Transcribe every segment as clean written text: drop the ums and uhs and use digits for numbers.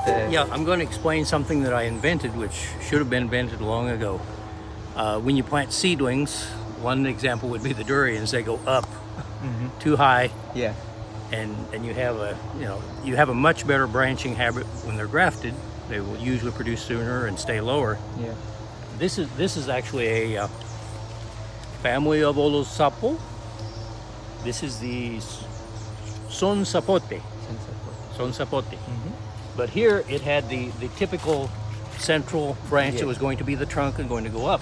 Yeah, I'm going to explain something that I invented, which should have been invented long ago. When you plant seedlings, one example would be the durians. They go up too high, Yeah. and you have a much better branching habit when they're grafted. They will usually produce sooner and stay lower. Yeah. This is actually a family of Olosapo. This is the son sapote. Son sapote. But here it had the typical central branch that was going to be the trunk and going to go up.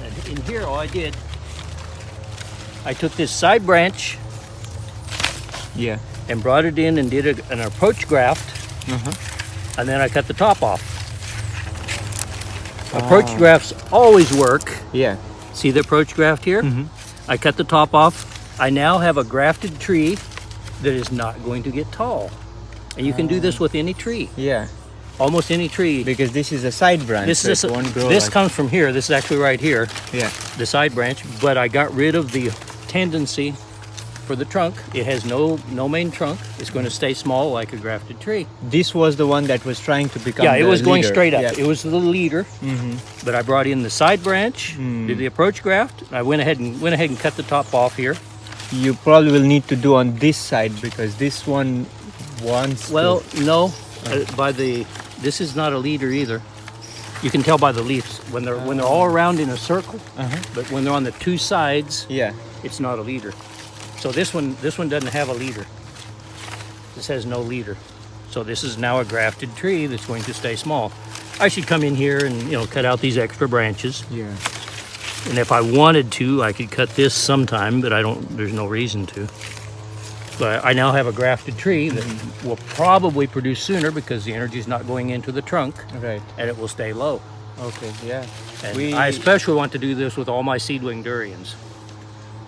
And in here, all I did, I took this side branch Yeah. and brought it in and did an approach graft, and then I cut the top off. Approach grafts always work. Yeah. See the approach graft here? I cut the top off. I now have a grafted tree that is not going to get tall. And you can do this with any tree, Yeah. almost any tree. Because this is a side branch. This so is it won't grow this like- comes from here. This is actually right here, Yeah. the side branch. But I got rid of the tendency for the trunk. It has no main trunk. It's going to stay small like a grafted tree. This was the one that was trying to become. Yeah, it the was going leader. straight up. Yeah. It was the leader. But I brought in the side branch, did the approach graft. I went ahead and cut the top off here. You probably will need to do on this side because this one wants. Well, no, this is not a leader either. You can tell by the leaves when they're all around in a circle. But when they're on the two sides, Yeah. it's not a leader. So this one doesn't have a leader. This has no leader. So this is now a grafted tree that's going to stay small. I should come in here and cut out these extra branches. Yeah. And if I wanted to, I could cut this sometime, but I don't. There's no reason to. But I now have a grafted tree that will probably produce sooner because the energy is not going into the trunk, Right. and it will stay low. Okay. Yeah. And I especially want to do this with all my seedling durians.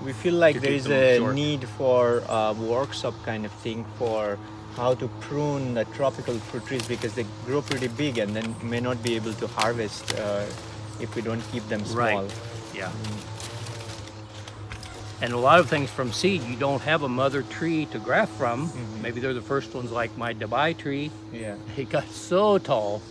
We feel like to there keep is them a short. need for a workshop kind of thing for how to prune the tropical fruit trees because they grow pretty big and then may not be able to harvest if we don't keep them small. Right. Yeah. And a lot of things from seed, you don't have a mother tree to graft from. Maybe they're the first ones, like my Dubai tree. Yeah. It got so tall.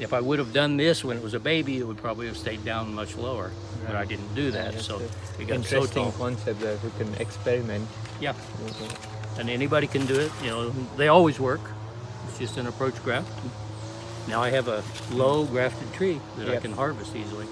If I would have done this when it was a baby, it would probably have stayed down much lower. But I didn't do that, That's so an it got so interesting tall. concept that we can experiment. Yeah, and anybody can do it. They always work. It's just an approach graft. Now I have a low grafted tree that I Yep. can harvest easily.